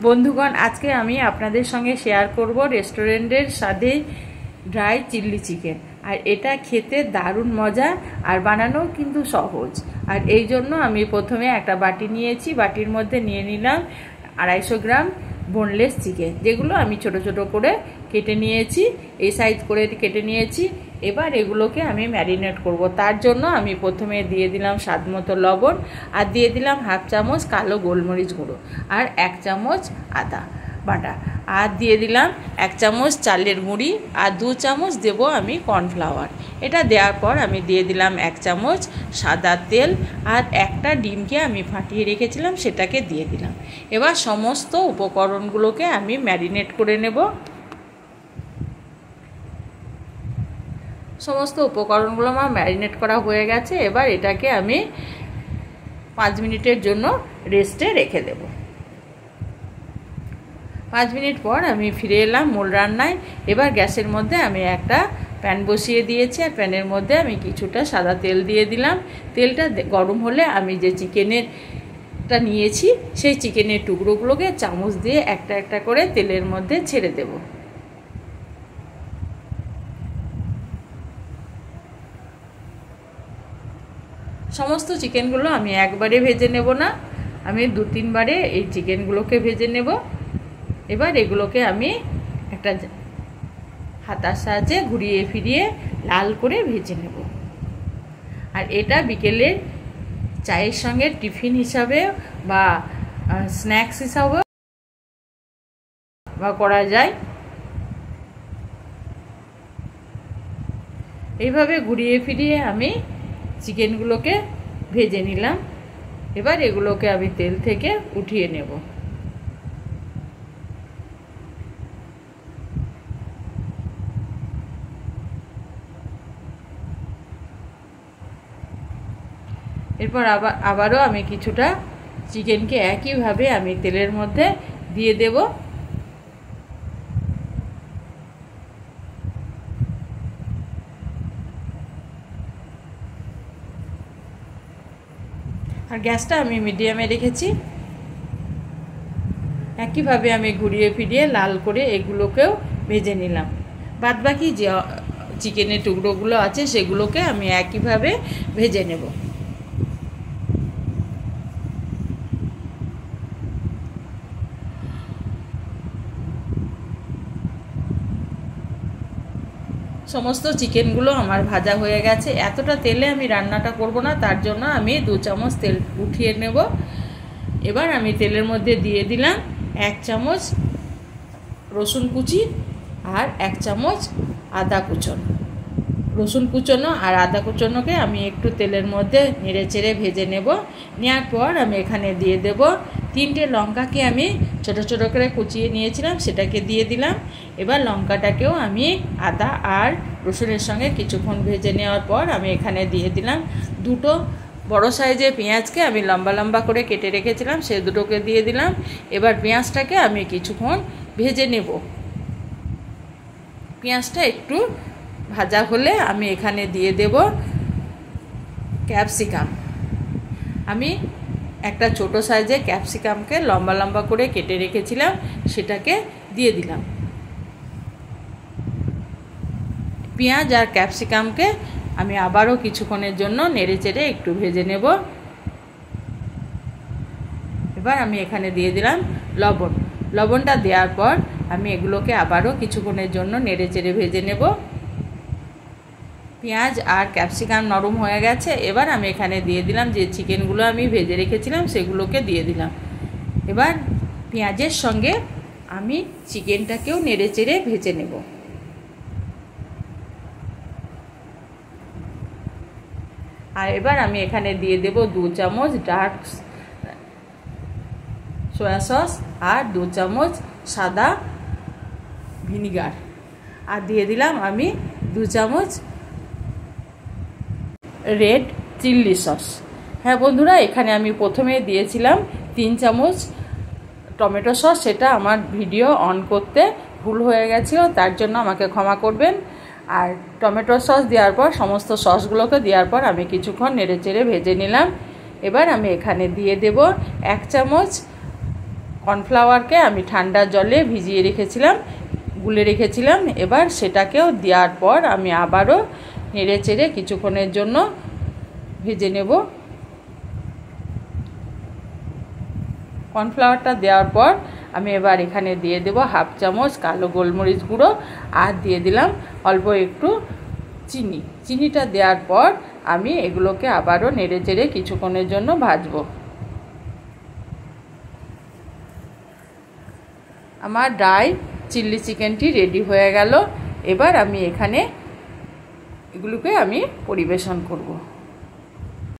বন্ধুগণ, আজকে আমি আপনাদের সঙ্গে শেয়ার করব রেস্টুরেন্টের স্বাদে ড্রাই চিলি চিকেন। আর এটা খেতে দারুণ মজা আর বানানোও কিন্তু সহজ। আর এই জন্য আমি প্রথমে একটা বাটি নিয়েছি, বাটির মধ্যে নিয়ে নিলাম 250 গ্রাম বোনলেস চিকেন, যেগুলো আমি ছোট ছোট করে কেটে নিয়েছি, এই সাইজ করে কেটে নিয়েছি। এবার এগুলোকে আমি ম্যারিনেট করব। তার জন্য আমি প্রথমে দিয়ে দিলাম স্বাদ মতো লবণ, আর দিয়ে দিলাম 1/2 চামচ কালো গোলমরিচ গুঁড়ো, আর 1 চামচ আদা বাটা, আর দিয়ে দিলাম 1 চামচ চালের গুঁড়ি, আর 2 চামচ দেব আমি কর্নফ্লাওয়ার। এটা দেওয়ার পর আমি দিয়ে দিলাম 1 চামচ সাদা তেল, আর একটা ডিমকে আমি ফাটিয়ে রেখেছিলাম সেটাকে দিয়ে দিলাম। এবার সমস্ত উপকরণগুলোকে আমি ম্যারিনেট করে নেব। সমস্ত উপকরণগুলো আমার ম্যারিনেট করা হয়ে গেছে। এবার এটাকে আমি 5 মিনিটের জন্য রেস্টে রেখে দেব। 5 মিনিট পর আমি ফিরে এলাম মূল রান্নায়। এবার গ্যাসের মধ্যে আমি একটা প্যান বসিয়ে দিয়েছি, আর প্যানের মধ্যে আমি কিছুটা সাদা তেল দিয়ে দিলাম। তেলটা গরম হলে আমি যে চিকেনেরটা নিয়েছি সেই চিকেনের টুকরোগুলোকে চামচ দিয়ে একটা একটা করে তেলের মধ্যে ছেড়ে দেব। সমস্ত চিকেনগুলো আমি একবারে ভেজে নেব না, আমি 2-3 বারে এই চিকেনগুলোকে ভেজে নেব। এবার এগুলোকে আমি একটা হাতার সাহায্যে ঘুরিয়ে ফিরিয়ে লাল করে ভেজে নেব। আর এটা বিকেলের চায়ের সঙ্গে টিফিন হিসাবে বা স্ন্যাক্স হিসাবে বা করা যায়। এইভাবে ঘুরিয়ে ফিরিয়ে আমি চিকেনগুলোকে ভেজে নিলাম। এবার এগুলোকে আমি তেল থেকে উঠিয়ে নেব। এরপর আবারও আমি কিছুটা চিকেনকে একইভাবে আমি তেলের মধ্যে দিয়ে দেব। আর গ্যাসটা আমি মিডিয়ামে রেখেছি। একইভাবে আমি ঘুরিয়ে ফিরিয়ে লাল করে এগুলোকেও ভেজে নিলাম। বাদবাকি যে চিকেনের টুকরোগুলো আছে সেগুলোকে আমি একইভাবে ভেজে নেব। সমস্ত চিকেনগুলো আমার ভাজা হয়ে গেছে। এতটা তেলে আমি রান্নাটা করব না, তার জন্য আমি 2 চামচ তেল উঠিয়ে নেব। এবার আমি তেলের মধ্যে দিয়ে দিলাম 1 চামচ রসুন কুচি আর 1 চামচ আদা কুচনো। রসুন কুচনো আর আদা কুচনোকে আমি একটু তেলের মধ্যে নেড়ে চেড়ে ভেজে নেব। নেওয়ার পর আমি এখানে দিয়ে দেব 3টে লঙ্কাকে আমি ছোট ছোট করে কুচিয়ে নিয়েছিলাম, সেটাকে দিয়ে দিলাম। এবার লঙ্কাটাকেও আমি আদা আর রসুনের সঙ্গে কিছুক্ষণ ভেজে নেওয়ার পর আমি এখানে দিয়ে দিলাম 2টো বড় সাইজের পেঁয়াজকে আমি লম্বা লম্বা করে কেটে রেখেছিলাম, সেই দুটোকে দিয়ে দিলাম। এবার পেঁয়াজটাকে আমি কিছুক্ষণ ভেজে নেব। পেঁয়াজটা একটু ভাজা হলে আমি এখানে দিয়ে দেব ক্যাপসিকাম। আমি একটা ছোট সাইজের ক্যাপসিকামকে লম্বা লম্বা করে কেটে রেখেছিলাম, সেটাকে দিয়ে দিলাম। পেঁয়াজ আর ক্যাপসিকামকে আমি আবারও কিছুক্ষণের জন্য নেড়ে চেড়ে একটু ভেজে নেব। এবার আমি এখানে দিয়ে দিলাম লবণ। লবণটা দেওয়ার পর আমি এগুলোকে আবারও কিছুক্ষণের জন্য নেড়ে চেড়ে ভেজে নেব। পেঁয়াজ আর ক্যাপসিকাম নরম হয়ে গেছে। এবার আমি এখানে দিয়ে দিলাম যে চিকেনগুলো আমি ভেজে রেখেছিলাম সেগুলোকে দিয়ে দিলাম। এবার পেঁয়াজের সঙ্গে আমি চিকেনটাকেও নেড়ে চেড়ে ভেজে নেব। আর এবার আমি এখানে দিয়ে দেব 2 চামচ ডার্ক সয়া সস আর 2 চামচ সাদা ভিনিগার, আর দিয়ে দিলাম আমি 2 চামচ রেড চিলি সস। হ্যাঁ বন্ধুরা, এখানে আমি প্রথমে দিয়েছিলাম 3 চামচ টমেটো সস, সেটা আমার ভিডিও অন করতে ভুল হয়ে গেছিল, তার জন্য আমাকে ক্ষমা করবেন। আর টমেটো সস দেওয়ার পর সমস্ত সসগুলোকে দেওয়ার পর আমি কিছুক্ষণ নেড়ে চেড়ে ভেজে নিলাম। এবার আমি এখানে দিয়ে দেব 1 চামচ কর্নফ্লাওয়ারকে আমি ঠান্ডা জলে ভিজিয়ে রেখেছিলাম, গুলে রেখেছিলাম। এবার সেটাকেও দেওয়ার পর আমি আবারও নেড়ে চেড়ে কিছুক্ষণের জন্য ভেজে নেব। কর্নফ্লাওয়ারটা দেওয়ার পর আমি এবার এখানে দিয়ে দেব হাফ চামচ কালো গোলমরিচ গুঁড়ো, আর দিয়ে দিলাম অল্প একটু চিনি। চিনিটা দেওয়ার পর আমি এগুলোকে আবারও নেড়ে চেড়ে কিছুক্ষণের জন্য ভাজবো। আমার ড্রাই চিলি চিকেনটি রেডি হয়ে গেল। এবার আমি এখানে এগুলোকে আমি পরিবেশন করব।